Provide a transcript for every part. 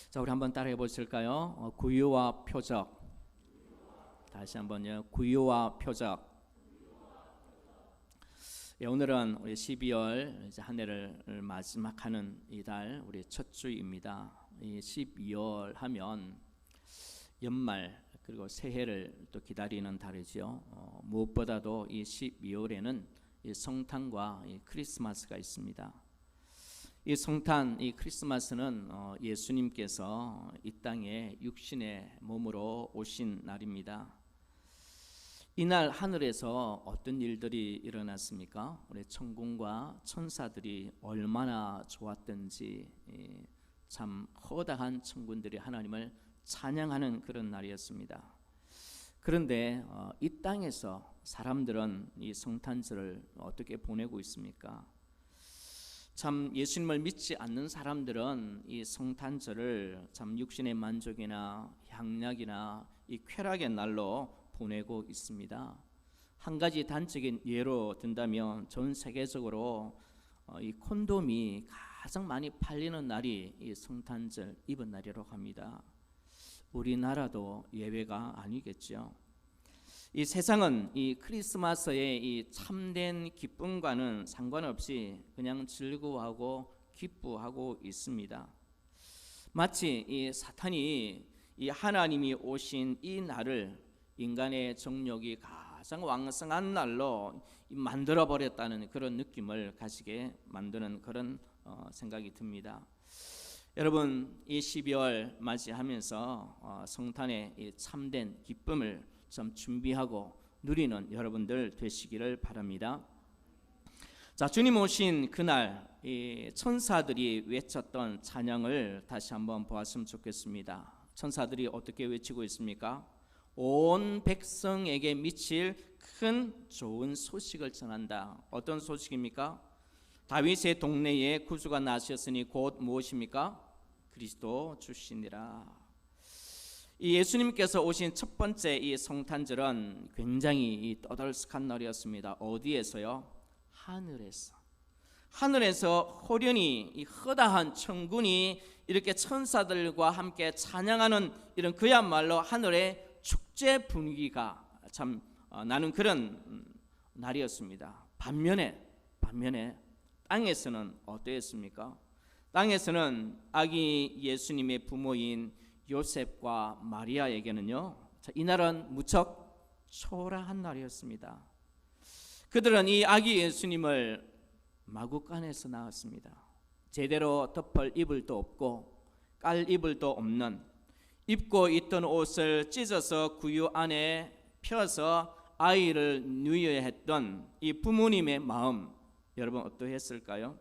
자, 우리 한번 따라해 보실까요? 구유와 표적. 다시 한번요. 구유와 표적. 예, 오늘은 우리 12월 이제 한 해를 마지막하는 이달 우리 첫 주입니다. 이 12월 하면 연말 그리고 새해를 또 기다리는 달이죠. 무엇보다도 이 12월에는 이 성탄과 이 크리스마스가 있습니다. 이 성탄, 이 크리스마스는 예수님께서 이 땅에 육신의 몸으로 오신 날입니다. 이날 하늘에서 어떤 일들이 일어났습니까? 우리 천군과 천사들이 얼마나 좋았던지, 참 허다한 천군들이 하나님을 찬양하는 그런 날이었습니다. 그런데 이 땅에서 사람들은 이 성탄절을 어떻게 보내고 있습니까? 참 예수님을 믿지 않는 사람들은 이 성탄절을 참 육신의 만족이나 향락이나 이 쾌락의 날로 보내고 있습니다. 한 가지 단적인 예로 든다면 전 세계적으로 이 콘돔이 가장 많이 팔리는 날이 이 성탄절 이번 날이라고 합니다. 우리나라도 예외가 아니겠죠. 이 세상은 이 크리스마스의 이 참된 기쁨과는 상관없이 그냥 즐거워하고 기뻐하고 있습니다. 마치 이 사탄이 이 하나님이 오신 이 날을 인간의 정욕이 가장 왕성한 날로 만들어 버렸다는 그런 느낌을 가지게 만드는 그런 생각이 듭니다. 여러분, 이 12월 맞이하면서 성탄의 이 참된 기쁨을 좀 준비하고 누리는 여러분들 되시기를 바랍니다. 자, 주님 오신 그날 이 천사들이 외쳤던 찬양을 다시 한번 보았으면 좋겠습니다. 천사들이 어떻게 외치고 있습니까? 온 백성에게 미칠 큰 좋은 소식을 전한다. 어떤 소식입니까? 다윗의 동네에 구주가 나셨으니 곧 무엇입니까? 그리스도 주시니라. 이 예수님께서 오신 첫 번째 이 성탄절은 굉장히 떠들썩한 날이었습니다. 어디에서요? 하늘에서 호련히 이 허다한 천군이 이렇게 천사들과 함께 찬양하는 이런 그야말로 하늘의 축제 분위기가 참 나는 그런 날이었습니다. 반면에 땅에서는 어떠했습니까? 땅에서는 아기 예수님의 부모인 요셉과 마리아에게는요, 이날은 무척 초라한 날이었습니다. 그들은 이 아기 예수님을 마구간에서 낳았습니다. 제대로 덮을 이불도 없고 깔 이불도 없는, 입고 있던 옷을 찢어서 구유 안에 펴서 아이를 누이어야 했던 이 부모님의 마음, 여러분 어떠했을까요?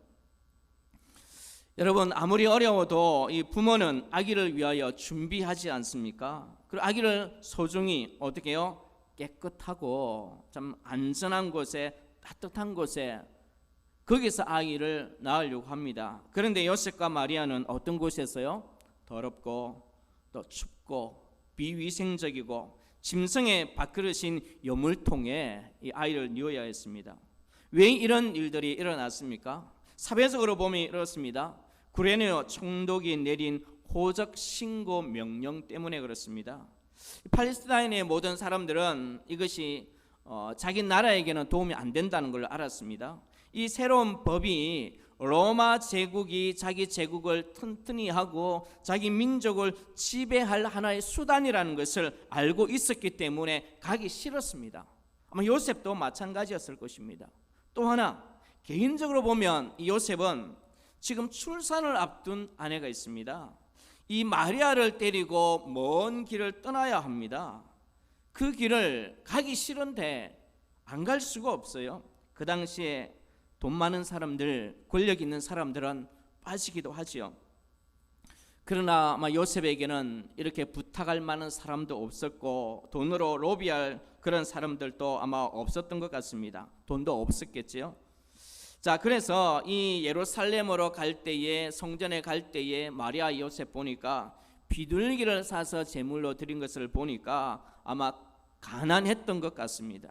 여러분, 아무리 어려워도 이 부모는 아기를 위하여 준비하지 않습니까? 그리고 아기를 소중히 어떻게 해요? 깨끗하고 참 안전한 곳에, 따뜻한 곳에, 거기서 아기를 낳으려고 합니다. 그런데 요셉과 마리아는 어떤 곳에서요? 더럽고 또 춥고 비위생적이고 짐승의 밥그릇인 여물통에 이 아이를 뉘어야 했습니다. 왜 이런 일들이 일어났습니까? 사회적으로 보면 이렇습니다. 구레네 총독이 내린 호적 신고 명령 때문에 그렇습니다. 팔레스타인의 모든 사람들은 이것이 자기 나라에게는 도움이 안 된다는 걸 알았습니다. 이 새로운 법이 로마 제국이 자기 제국을 튼튼히 하고 자기 민족을 지배할 하나의 수단이라는 것을 알고 있었기 때문에 가기 싫었습니다. 아마 요셉도 마찬가지였을 것입니다. 또 하나, 개인적으로 보면 이 요셉은 지금 출산을 앞둔 아내가 있습니다. 이 마리아를 데리고 먼 길을 떠나야 합니다. 그 길을 가기 싫은데 안 갈 수가 없어요. 그 당시에 돈 많은 사람들, 권력 있는 사람들은 빠지기도 하지요. 그러나 아마 요셉에게는 이렇게 부탁할 만한 사람도 없었고 돈으로 로비할 그런 사람들도 아마 없었던 것 같습니다. 돈도 없었겠지요. 자, 그래서 이 예루살렘으로 갈 때에, 성전에 갈 때에 마리아 요셉 보니까 비둘기를 사서 제물로 드린 것을 보니까 아마 가난했던 것 같습니다.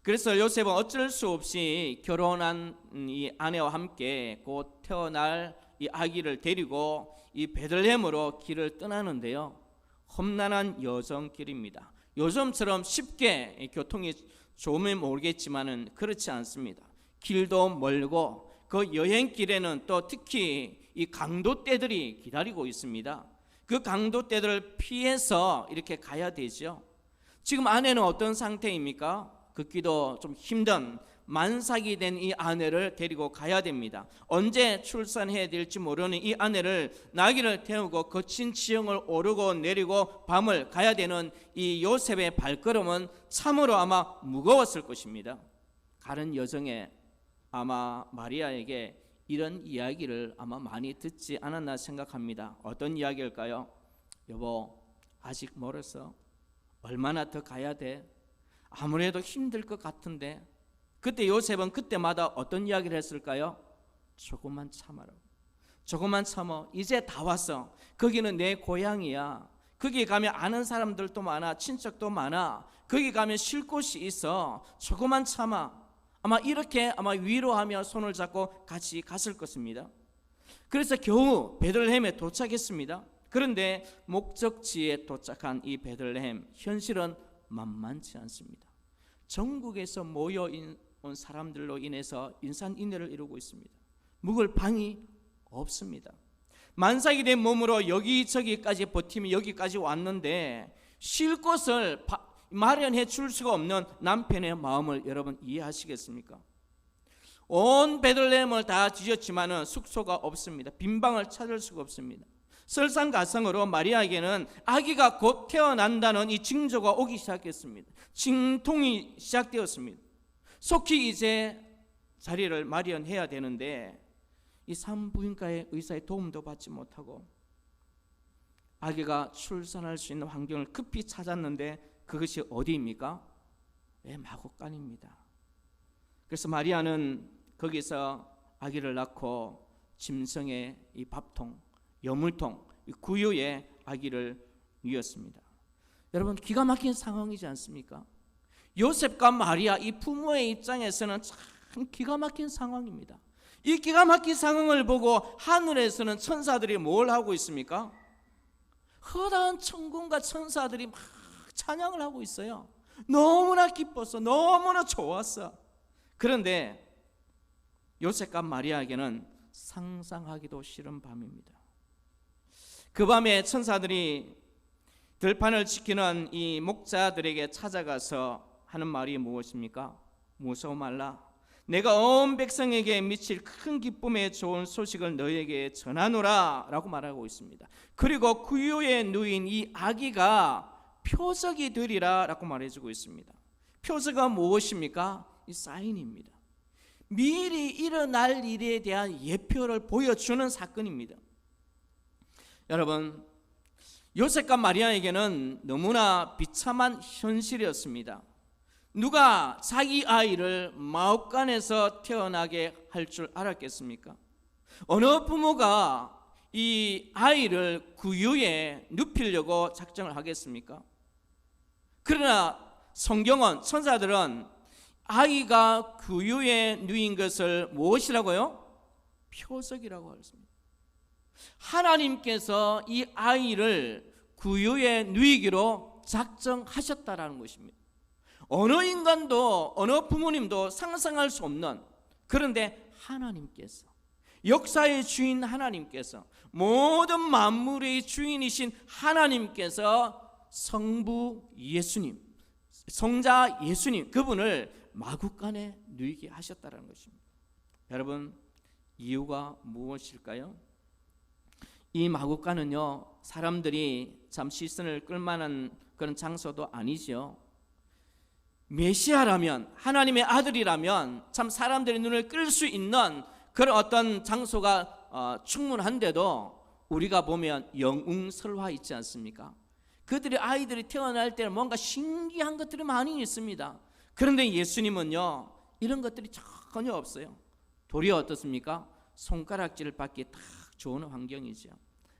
그래서 요셉은 어쩔 수 없이 결혼한 이 아내와 함께 곧 태어날 이 아기를 데리고 이 베들레헴으로 길을 떠나는데요. 험난한 여정길입니다. 요즘처럼 쉽게 교통이 좋으면 모르겠지만은 그렇지 않습니다. 길도 멀고 그 여행길에는 또 특히 이 강도떼들이 기다리고 있습니다. 그 강도떼들을 피해서 이렇게 가야 되죠. 지금 아내는 어떤 상태입니까? 걷기도 좀 힘든 만삭이 된 이 아내를 데리고 가야 됩니다. 언제 출산해야 될지 모르는 이 아내를 나귀를 태우고 거친 지형을 오르고 내리고 밤을 가야 되는 이 요셉의 발걸음은 참으로 아마 무거웠을 것입니다. 가는 여정에 아마 마리아에게 이런 이야기를 아마 많이 듣지 않았나 생각합니다. 어떤 이야기일까요? 여보, 아직 멀었어. 얼마나 더 가야 돼? 아무래도 힘들 것 같은데. 그때 요셉은 그때마다 어떤 이야기를 했을까요? 조금만 참아라. 조금만 참어. 이제 다 왔어. 거기는 내 고향이야. 거기 가면 아는 사람들도 많아. 친척도 많아. 거기 가면 쉴 곳이 있어. 조금만 참아. 아마 이렇게 위로하며 손을 잡고 같이 갔을 것입니다. 그래서 겨우 베들레헴에 도착했습니다. 그런데 목적지에 도착한 이 베들레헴, 현실은 만만치 않습니다. 전국에서 모여온 사람들로 인해서 인산인해를 이루고 있습니다. 묵을 방이 없습니다. 만삭이 된 몸으로 여기저기까지 버티며 여기까지 왔는데 쉴 곳을 마련해 줄 수가 없는 남편의 마음을 여러분 이해하시겠습니까? 온 베들레헴을 다 뒤졌지만은 숙소가 없습니다. 빈 방을 찾을 수가 없습니다. 설상가상으로 마리아에게는 아기가 곧 태어난다는 이 징조가 오기 시작했습니다. 징통이 시작되었습니다. 속히 이제 자리를 마련해야 되는데 이 산부인과의 의사의 도움도 받지 못하고 아기가 출산할 수 있는 환경을 급히 찾았는데 그것이 어디입니까? 마구간입니다. 그래서 마리아는 거기서 아기를 낳고 짐승의 이 밥통, 여물통, 이 구유에 아기를 누였습니다. 여러분, 기가 막힌 상황이지 않습니까? 요셉과 마리아 이 부모의 입장에서는 참 기가 막힌 상황입니다. 이 기가 막힌 상황을 보고 하늘에서는 천사들이 뭘 하고 있습니까? 허다한 천군과 천사들이 막 찬양을 하고 있어요. 너무나 기뻤어. 너무나 좋았어. 그런데 요셉과 마리아에게는 상상하기도 싫은 밤입니다. 그 밤에 천사들이 들판을 지키는 이 목자들에게 찾아가서 하는 말이 무엇입니까? 무서워 말라. 내가 온 백성에게 미칠 큰 기쁨의 좋은 소식을 너희에게 전하노라 라고 말하고 있습니다. 그리고 구유에 누인 이 아기가 표적이 되리라 라고 말해주고 있습니다. 표적은 무엇입니까? 이 사인입니다. 미리 일어날 일에 대한 예표를 보여주는 사건입니다. 여러분, 요셉과 마리아에게는 너무나 비참한 현실이었습니다. 누가 자기 아이를 마옥간에서 태어나게 할 줄 알았겠습니까? 어느 부모가 이 아이를 구유에 눕히려고 작정을 하겠습니까? 그러나 성경은, 천사들은 아이가 구유에 누인 것을 무엇이라고요? 표적이라고 했습니다. 하나님께서 이 아이를 구유에 누이기로 작정하셨다라는 것입니다. 어느 인간도 어느 부모님도 상상할 수 없는, 그런데 하나님께서, 역사의 주인 하나님께서, 모든 만물의 주인이신 하나님께서 성부 예수님, 성자 예수님, 그분을 마구간에 누이게 하셨다는 것입니다. 여러분, 이유가 무엇일까요? 이 마구간은요, 사람들이 참 시선을 끌만한 그런 장소도 아니죠. 메시아라면, 하나님의 아들이라면 참 사람들의 눈을 끌 수 있는 그런 어떤 장소가 충분한데도 우리가 보면 영웅설화 있지 않습니까? 그들의 아이들이 태어날 때는 뭔가 신기한 것들이 많이 있습니다. 그런데 예수님은요, 이런 것들이 전혀 없어요. 도리어 어떻습니까? 손가락질을 받기 딱 좋은 환경이죠.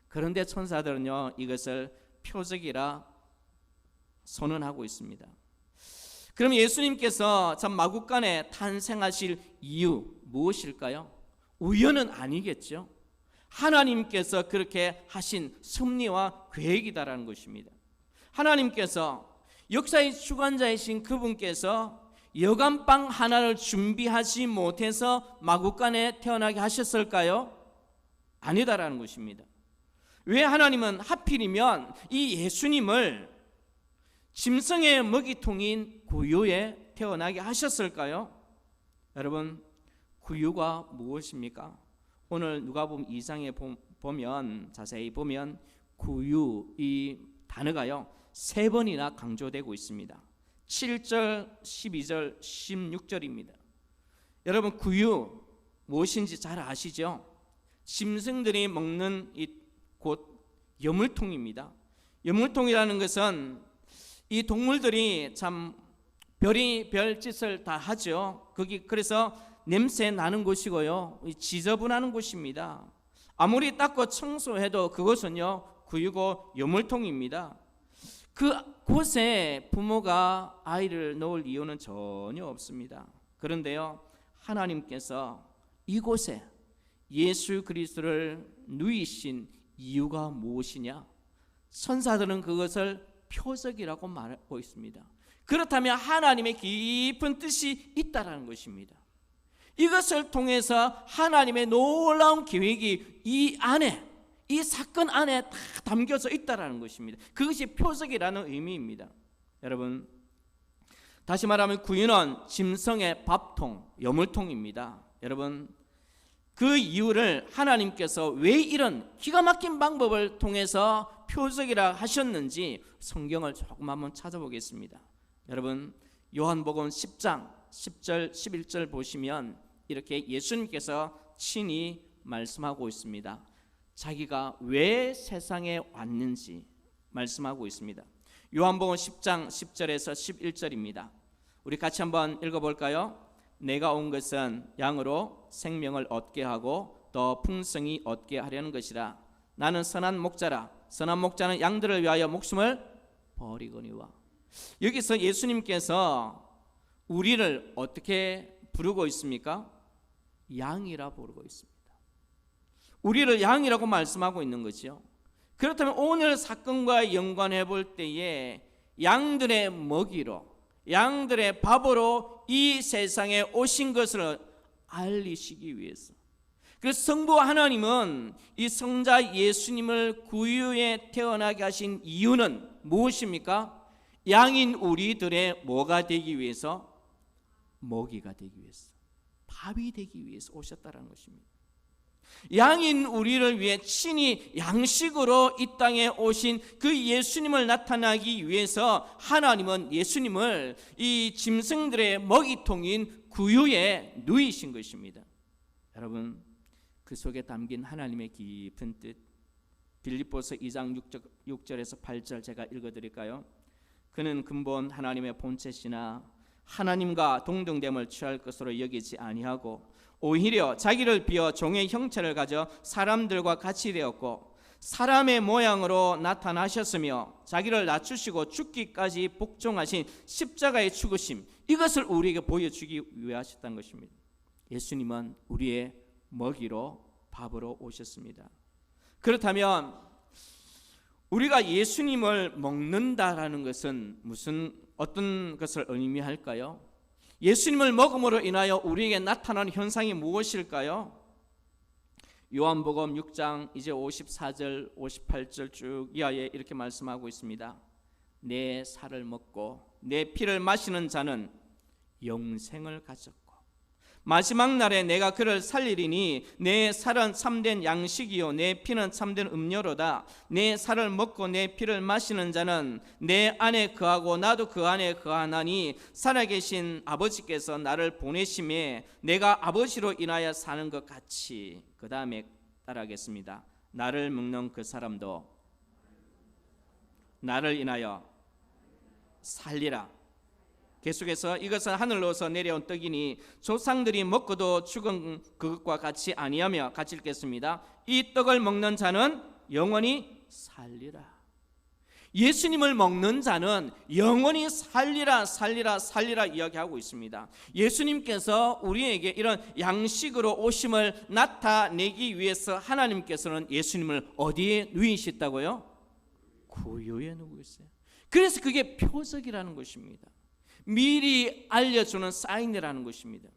그런데 천사들은요, 이것을 표적이라 선언하고 있습니다. 그럼 예수님께서 참 마구간에 탄생하실 이유 무엇일까요? 우연은 아니겠죠. 하나님께서 그렇게 하신 섭리와 계획이다라는 것입니다. 하나님께서 역사의 주관자이신 그분께서 여간빵 하나를 준비하지 못해서 마구간에 태어나게 하셨을까요? 아니다라는 것입니다. 왜 하나님은 하필이면 이 예수님을 짐승의 먹이통인 구유에 태어나게 하셨을까요? 여러분, 구유가 무엇입니까? 오늘 누가복음 2장에 보면, 자세히 보면 구유 이 단어가요 3번이나 강조되고 있습니다. 7절, 12절, 16절입니다. 여러분, 구유 무엇인지 잘 아시죠? 짐승들이 먹는 곳 여물통입니다. 여물통이라는 것은 이 동물들이 참 별짓을 다 하죠. 그래서 냄새 나는 곳이고요, 지저분하는 곳입니다. 아무리 닦고 청소해도 그것은요 구유고 여물통입니다. 그곳에 부모가 아이를 놓을 이유는 전혀 없습니다. 그런데요, 하나님께서 이곳에 예수 그리스도를 누이신 이유가 무엇이냐? 선사들은 그것을 표적이라고 말하고 있습니다. 그렇다면 하나님의 깊은 뜻이 있다라는 것입니다. 이것을 통해서 하나님의 놀라운 계획이 이 안에, 이 사건 안에 다 담겨져 있다라는 것입니다. 그것이 표적이라는 의미입니다. 여러분, 다시 말하면 구유는 짐승의 밥통, 여물통입니다. 여러분, 그 이유를 하나님께서 왜 이런 기가 막힌 방법을 통해서 표적이라 하셨는지 성경을 조금 한번 찾아보겠습니다. 여러분, 요한복음 10장 10절 11절 보시면 이렇게 예수님께서 친히 말씀하고 있습니다. 자기가 왜 세상에 왔는지 말씀하고 있습니다. 요한복음 10장 10절에서 11절입니다. 우리 같이 한번 읽어볼까요? 내가 온 것은 양으로 생명을 얻게 하고 더 풍성히 얻게 하려는 것이라. 나는 선한 목자라. 선한 목자는 양들을 위하여 목숨을 버리거니와. 여기서 예수님께서 우리를 어떻게 부르고 있습니까? 양이라 부르고 있습니다. 우리를 양이라고 말씀하고 있는 거죠. 그렇다면 오늘 사건과 연관해 볼 때에 양들의 먹이로, 양들의 밥으로 이 세상에 오신 것을 알리시기 위해서, 그래서 성부 하나님은 이 성자 예수님을 구유에 태어나게 하신 이유는 무엇입니까? 양인 우리들의 뭐가 되기 위해서? 먹이가 되기 위해서, 밥이 되기 위해서 오셨다는 것입니다. 양인 우리를 위해 친히 양식으로 이 땅에 오신 그 예수님을 나타나기 위해서 하나님은 예수님을 이 짐승들의 먹이통인 구유에 누이신 것입니다. 여러분, 그 속에 담긴 하나님의 깊은 뜻, 빌립보서 2장 6절에서 8절 제가 읽어드릴까요? 그는 근본 하나님의 본체시나 하나님과 동등됨을 취할 것으로 여기지 아니하고 오히려 자기를 비어 종의 형체를 가져 사람들과 같이 되었고 사람의 모양으로 나타나셨으며 자기를 낮추시고 죽기까지 복종하신 십자가의 죽으심, 이것을 우리에게 보여주기 위해 하셨다는 것입니다. 예수님은 우리의 먹이로 밥으로 오셨습니다. 그렇다면 우리가 예수님을 먹는다라는 것은 어떤 것을 의미할까요? 예수님을 먹음으로 인하여 우리에게 나타나는 현상이 무엇일까요? 요한복음 6장 이제 54절 58절 쭉 이하에 이렇게 말씀하고 있습니다. 내 살을 먹고 내 피를 마시는 자는 영생을 가졌고 마지막 날에 내가 그를 살리리니 내 살은 참된 양식이요 내 피는 참된 음료로다. 내 살을 먹고 내 피를 마시는 자는 내 안에 거하고 나도 그 안에 거하나니 살아계신 아버지께서 나를 보내심에 내가 아버지로 인하여 사는 것 같이. 그 다음에 따라하겠습니다. 나를 먹는 그 사람도 나를 인하여 살리라. 계속해서 이것은 하늘로서 내려온 떡이니 조상들이 먹고도 죽은 그것과 같이 아니하며, 같이 읽겠습니다. 이 떡을 먹는 자는 영원히 살리라. 예수님을 먹는 자는 영원히 살리라 살리라 살리라 이야기하고 있습니다. 예수님께서 우리에게 이런 양식으로 오심을 나타내기 위해서 하나님께서는 예수님을 어디에 누이셨다고요? 구유에 누고 있어요. 그래서 그게 표적이라는 것입니다. 미리 알려주는 사인이라는 것입니다.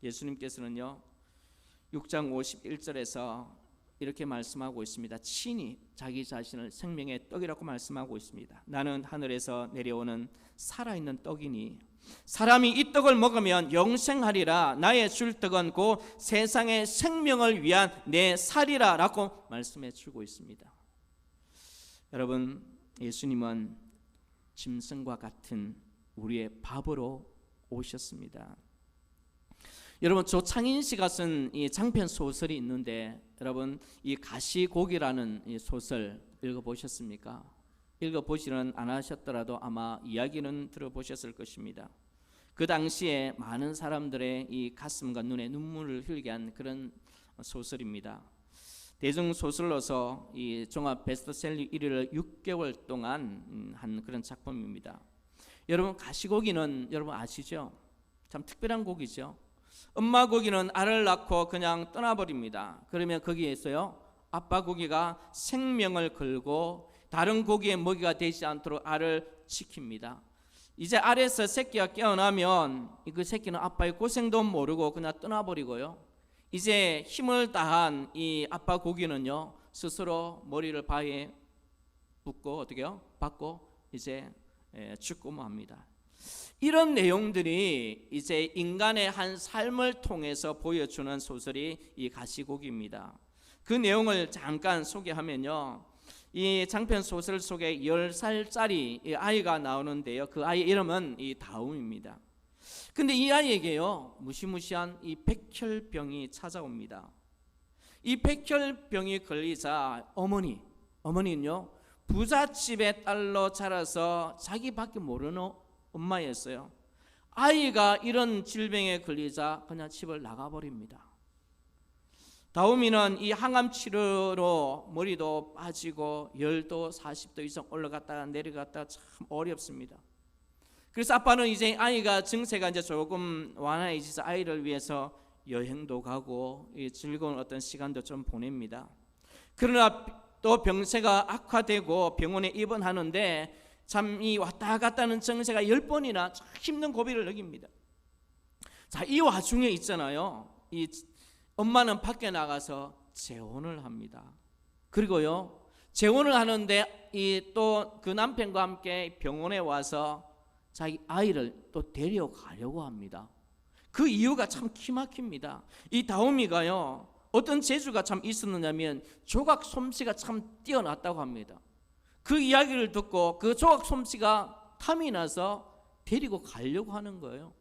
예수님께서는요 6장 51절에서 이렇게 말씀하고 있습니다. 친히 자기 자신을 생명의 떡이라고 말씀하고 있습니다. 나는 하늘에서 내려오는 살아있는 떡이니 사람이 이 떡을 먹으면 영생하리라. 나의 줄 떡은 곧 세상의 생명을 위한 내 살이라 라고 말씀해 주고 있습니다. 여러분, 예수님은 짐승과 같은 우리의 밥으로 오셨습니다. 여러분, 조창인 씨가 쓴 이 장편 소설이 있는데 여러분 이 가시고기라는 이 소설 읽어보셨습니까? 읽어보지는 않으셨더라도 아마 이야기는 들어보셨을 것입니다. 그 당시에 많은 사람들의 이 가슴과 눈에 눈물을 흘리게 한 그런 소설입니다. 대중소설로서 이 종합 베스트셀러 1위를 6개월 동안 한 그런 작품입니다. 여러분, 가시고기는 여러분 아시죠? 참 특별한 고기죠. 엄마 고기는 알을 낳고 그냥 떠나버립니다. 그러면 거기에서요 아빠 고기가 생명을 걸고 다른 고기의 먹이가 되지 않도록 알을 지킵니다. 이제 알에서 새끼가 깨어나면 그 새끼는 아빠의 고생도 모르고 그냥 떠나버리고요, 이제 힘을 다한 이 아빠 고기는요 스스로 머리를 바위에 붓고 어떻게요? 받고 이제 죽고 맙니다. 이런 내용들이 이제 인간의 한 삶을 통해서 보여주는 소설이 이 가시고기입니다. 그 내용을 잠깐 소개하면요, 이 장편 소설 속에 10살짜리 아이가 나오는데요, 그 아이 이름은 이 다움입니다. 근데 이 아이에게요 무시무시한 이 백혈병이 찾아옵니다. 이 백혈병이 걸리자 어머니는요 부잣집의 딸로 자라서 자기밖에 모르는 엄마였어요. 아이가 이런 질병에 걸리자 그냥 집을 나가버립니다. 다우미는 이 항암 치료로 머리도 빠지고 열도 40도 이상 올라갔다가 내려갔다가 참 어렵습니다. 그래서 아빠는 이제 아이가 증세가 이제 조금 완화해져서 아이를 위해서 여행도 가고 즐거운 어떤 시간도 좀 보냅니다. 그러나 또 병세가 악화되고 병원에 입원하는데 참 이 왔다 갔다 하는 증세가 10번이나 참 힘든 고비를 느낍니다. 자, 이 와중에 있잖아요, 이 엄마는 밖에 나가서 재혼을 합니다. 그리고요 재혼을 하는데 이 또 그 남편과 함께 병원에 와서 자기 아이를 또 데려가려고 합니다. 그 이유가 참 기막힙니다. 이 다우미가요 어떤 재주가 참 있었느냐면 조각 솜씨가 참 뛰어났다고 합니다. 그 이야기를 듣고 그 조각 솜씨가 탐이 나서 데리고 가려고 하는 거예요.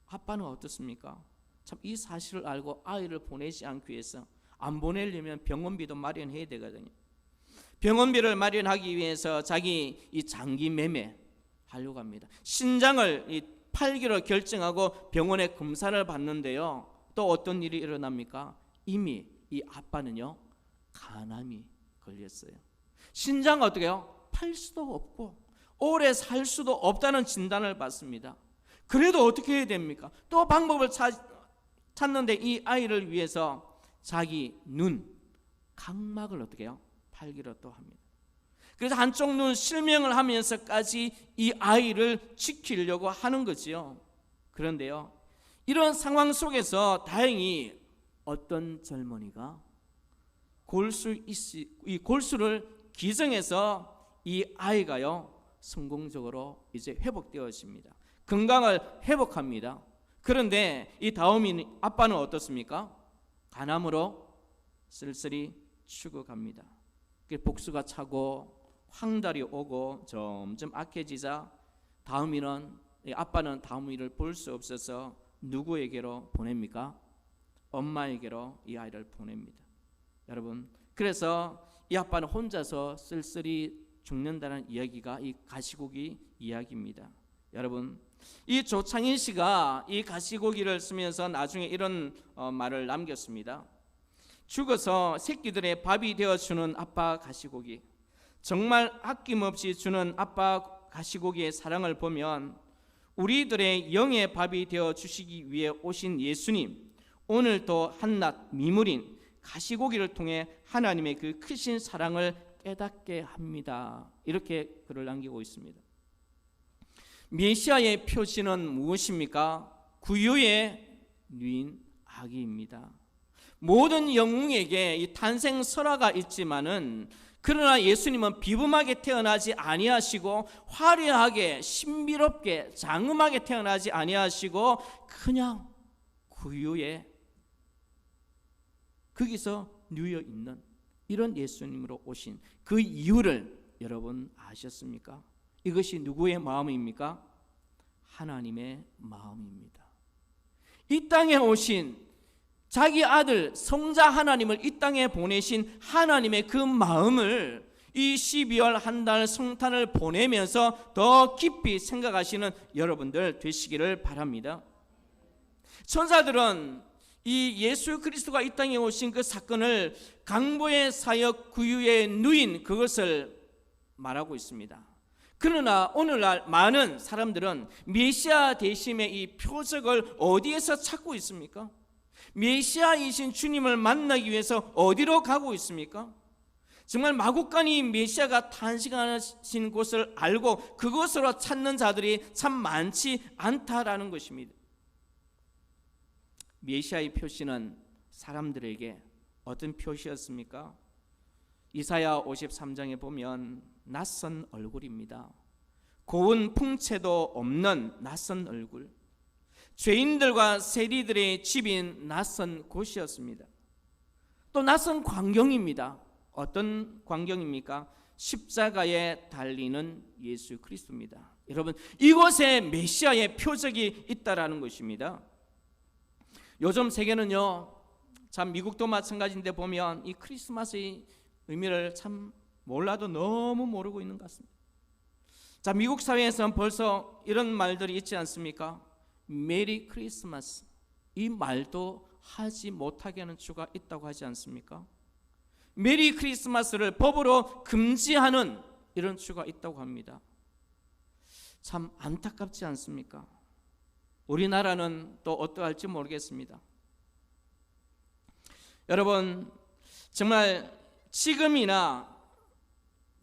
아빠는 어떻습니까? 참 이 사실을 알고 아이를 보내지 않기 위해서, 안 보내려면 병원비도 마련해야 되거든요. 병원비를 마련하기 위해서 자기 이 장기 매매 하려고 합니다. 신장을 팔기로 결정하고 병원에 검사를 받는데요, 또 어떤 일이 일어납니까? 이미 이 아빠는요 간암이 걸렸어요. 신장 어떻게 해요? 팔 수도 없고 오래 살 수도 없다는 진단을 받습니다. 그래도 어떻게 해야 됩니까? 또 방법을 찾는데 이 아이를 위해서 자기 눈 각막을 어떻게 해요? 팔기로 또 합니다. 그래서 한쪽 눈 실명을 하면서까지 이 아이를 지키려고 하는 거지요. 그런데요 이런 상황 속에서 다행히 어떤 젊은이가 이 골수를 기증해서 이 아이가요 성공적으로 이제 회복되어집니다. 건강을 회복합니다. 그런데 이 다음이 아빠는 어떻습니까? 간암으로 쓸쓸히 죽어갑니다. 복수가 차고 황달이 오고 점점 악해지자 아빠는 다음이를 볼 수 없어서 누구에게로 보냅니까? 엄마에게로 이 아이를 보냅니다. 여러분, 그래서 이 아빠는 혼자서 쓸쓸히 죽는다는 이야기가 이 가시고기 이야기입니다. 여러분, 이 조창인 씨가 이 가시고기를 쓰면서 나중에 이런 말을 남겼습니다. 죽어서 새끼들의 밥이 되어주는 아빠 가시고기, 정말 아낌없이 주는 아빠 가시고기의 사랑을 보면 우리들의 영의 밥이 되어 주시기 위해 오신 예수님, 오늘도 한낱 미물인 가시고기를 통해 하나님의 그 크신 사랑을 깨닫게 합니다. 이렇게 글을 남기고 있습니다. 메시아의 표시는 무엇입니까? 구유의 누인 아기입니다. 모든 영웅에게 이 탄생 설화가 있지만은 그러나 예수님은 비범하게 태어나지 아니하시고 화려하게 신비롭게 장엄하게 태어나지 아니하시고 그냥 구유에 거기서 누워 있는 이런 예수님으로 오신 그 이유를 여러분 아셨습니까? 이것이 누구의 마음입니까? 하나님의 마음입니다. 이 땅에 오신 자기 아들 성자 하나님을 이 땅에 보내신 하나님의 그 마음을 이 12월 한 달 성탄을 보내면서 더 깊이 생각하시는 여러분들 되시기를 바랍니다. 천사들은 이 예수 그리스도가 이 땅에 오신 그 사건을 강보의 사역 구유의 누인 그것을 말하고 있습니다. 그러나 오늘날 많은 사람들은 메시아 되심의 이 표적을 어디에서 찾고 있습니까? 메시아이신 주님을 만나기 위해서 어디로 가고 있습니까? 정말 마구간이 메시아가 탄생하신 곳을 알고 그곳으로 찾는 자들이 참 많지 않다라는 것입니다. 메시아의 표시는 사람들에게 어떤 표시였습니까? 이사야 53장에 보면 낯선 얼굴입니다. 고운 풍채도 없는 낯선 얼굴, 죄인들과 세리들의 집인 낯선 곳이었습니다. 또 낯선 광경입니다. 어떤 광경입니까? 십자가에 달리는 예수 그리스도입니다. 여러분, 이곳에 메시아의 표적이 있다라는 것입니다. 요즘 세계는요, 참 미국도 마찬가지인데 보면 이 크리스마스의 의미를 참 몰라도 너무 모르고 있는 것 같습니다. 자, 미국 사회에서는 벌써 이런 말들이 있지 않습니까? 메리 크리스마스, 이 말도 하지 못하게 하는 주가 있다고 하지 않습니까? 메리 크리스마스를 법으로 금지하는 이런 주가 있다고 합니다. 참 안타깝지 않습니까? 우리나라는 또 어떠할지 모르겠습니다. 여러분, 정말 지금이나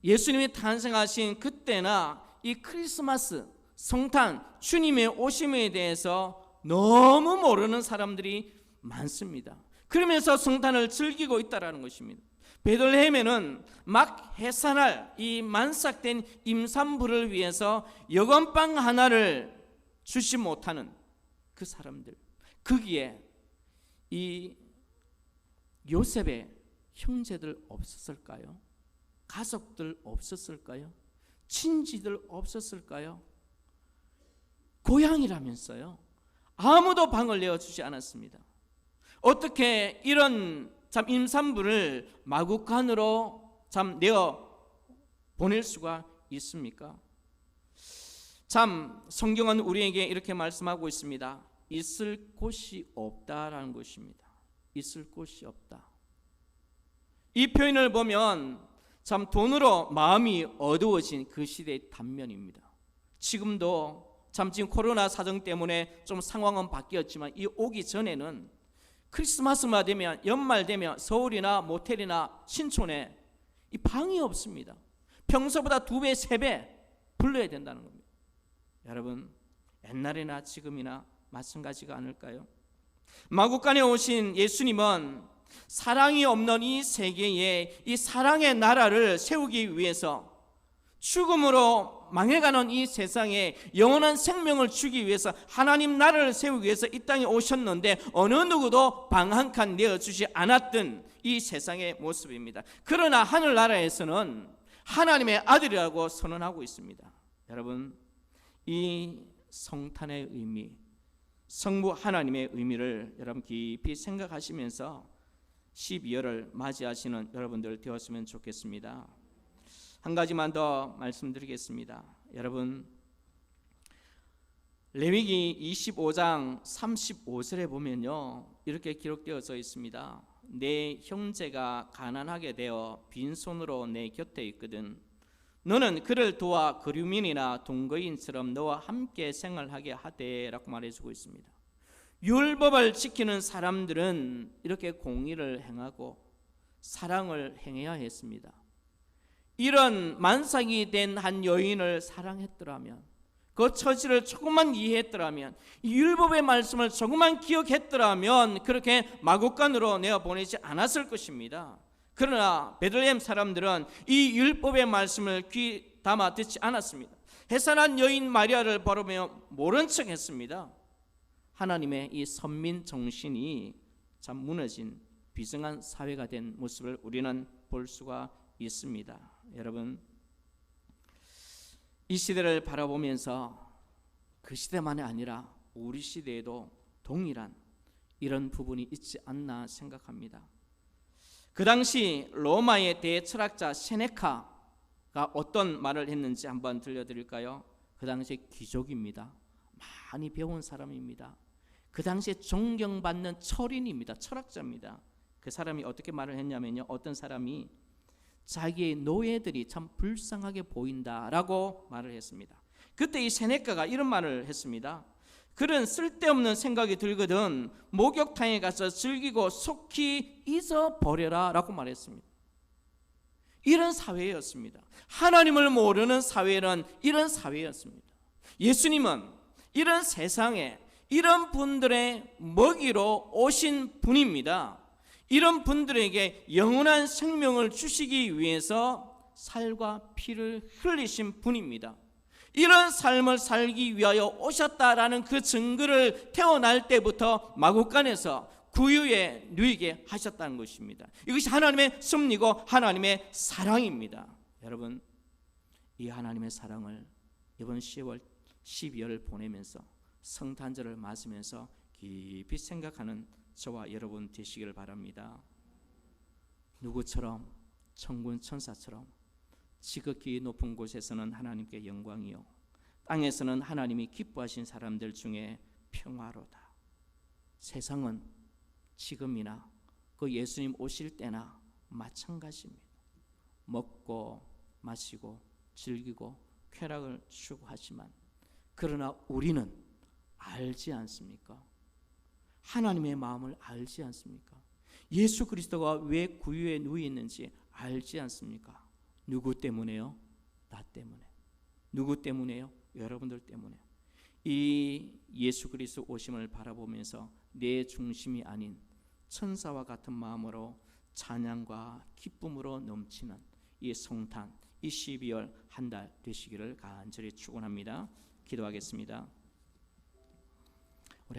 예수님이 탄생하신 그때나 이 크리스마스, 성탄, 주님의 오심에 대해서 너무 모르는 사람들이 많습니다. 그러면서 성탄을 즐기고 있다는 것입니다. 베들레헴에는 막 해산할 이 만삭된 임산부를 위해서 여건빵 하나를 주지 못하는 그 사람들, 거기에 이 요셉의 형제들 없었을까요? 가족들 없었을까요? 친지들 없었을까요? 고향이라면서요. 아무도 방을 내어주지 않았습니다. 어떻게 이런 참 임산부를 마구간으로 참 내어 보낼 수가 있습니까? 참 성경은 우리에게 이렇게 말씀하고 있습니다. 있을 곳이 없다라는 것입니다. 있을 곳이 없다. 이 표현을 보면 참 돈으로 마음이 어두워진 그 시대의 단면입니다. 지금도 참 지금 코로나 사정 때문에 좀 상황은 바뀌었지만 이 오기 전에는 크리스마스만 되면 연말 되면 서울이나 모텔이나 신촌에 이 방이 없습니다. 평소보다 2배, 3배 불러야 된다는 겁니다. 여러분, 옛날이나 지금이나 마찬가지가 아닐까요? 마구간에 오신 예수님은 사랑이 없는 이 세계에 이 사랑의 나라를 세우기 위해서 죽음으로 망해가는 이 세상에 영원한 생명을 주기 위해서 하나님 나라를 세우기 위해서 이 땅에 오셨는데 어느 누구도 방 한 칸 내어주지 않았던 이 세상의 모습입니다. 그러나 하늘나라에서는 하나님의 아들이라고 선언하고 있습니다. 여러분, 이 성탄의 의미, 성부 하나님의 의미를 여러분 깊이 생각하시면서 12월을 맞이하시는 여러분들 되었으면 좋겠습니다. 한 가지만 더 말씀드리겠습니다. 여러분, 레위기 25장 35절에 보면요, 이렇게 기록되어져 있습니다. 내 형제가 가난하게 되어 빈손으로 내 곁에 있거든 너는 그를 도와 거류민이나 동거인처럼 너와 함께 생활하게 하되라고 말해주고 있습니다. 율법을 지키는 사람들은 이렇게 공의를 행하고 사랑을 행해야 했습니다. 이런 만삭이 된 한 여인을 사랑했더라면, 그 처지를 조금만 이해했더라면, 이 율법의 말씀을 조금만 기억했더라면 그렇게 마구간으로 내어보내지 않았을 것입니다. 그러나 베들레헴 사람들은 이 율법의 말씀을 귀 담아 듣지 않았습니다. 해산한 여인 마리아를 바라보며 모른 척 했습니다. 하나님의 이 선민 정신이 참 무너진 비정한 사회가 된 모습을 우리는 볼 수가 있습니다. 여러분, 이 시대를 바라보면서 그 시대만이 아니라 우리 시대에도 동일한 이런 부분이 있지 않나 생각합니다. 그 당시 로마의 대철학자 세네카가 어떤 말을 했는지 한번 들려드릴까요? 그 당시 귀족입니다. 많이 배운 사람입니다. 그 당시에 존경받는 철인입니다. 철학자입니다. 그 사람이 어떻게 말을 했냐면요, 어떤 사람이 자기의 노예들이 참 불쌍하게 보인다라고 말을 했습니다. 그때 이 세네카가 이런 말을 했습니다. 그런 쓸데없는 생각이 들거든 목욕탕에 가서 즐기고 속히 잊어버려라 라고 말했습니다. 이런 사회였습니다. 하나님을 모르는 사회는 이런 사회였습니다. 예수님은 이런 세상에 이런 분들의 먹이로 오신 분입니다. 이런 분들에게 영원한 생명을 주시기 위해서 살과 피를 흘리신 분입니다. 이런 삶을 살기 위하여 오셨다라는 그 증거를 태어날 때부터 마구간에서 구유에 누이게 하셨다는 것입니다. 이것이 하나님의 섭리고 하나님의 사랑입니다. 여러분, 이 하나님의 사랑을 이번 10월 12월을 보내면서 성탄절을 맞으면서 깊이 생각하는 저와 여러분 되시기를 바랍니다. 누구처럼 천군 천사처럼 지극히 높은 곳에서는 하나님께 영광이요, 땅에서는 하나님이 기뻐하신 사람들 중에 평화로다. 세상은 지금이나 그 예수님 오실 때나 마찬가지입니다. 먹고 마시고 즐기고 쾌락을 추구하지만, 그러나 우리는 알지 않습니까? 하나님의 마음을 알지 않습니까? 예수 그리스도가 왜 구유에 누워 있는지 알지 않습니까? 누구 때문에요? 나 때문에. 누구 때문에요? 여러분들 때문에. 이 예수 그리스도 오심을 바라보면서 내 중심이 아닌 천사와 같은 마음으로 찬양과 기쁨으로 넘치는 이 성탄, 이 12월 한 달 되시기를 간절히 축원합니다. 기도하겠습니다.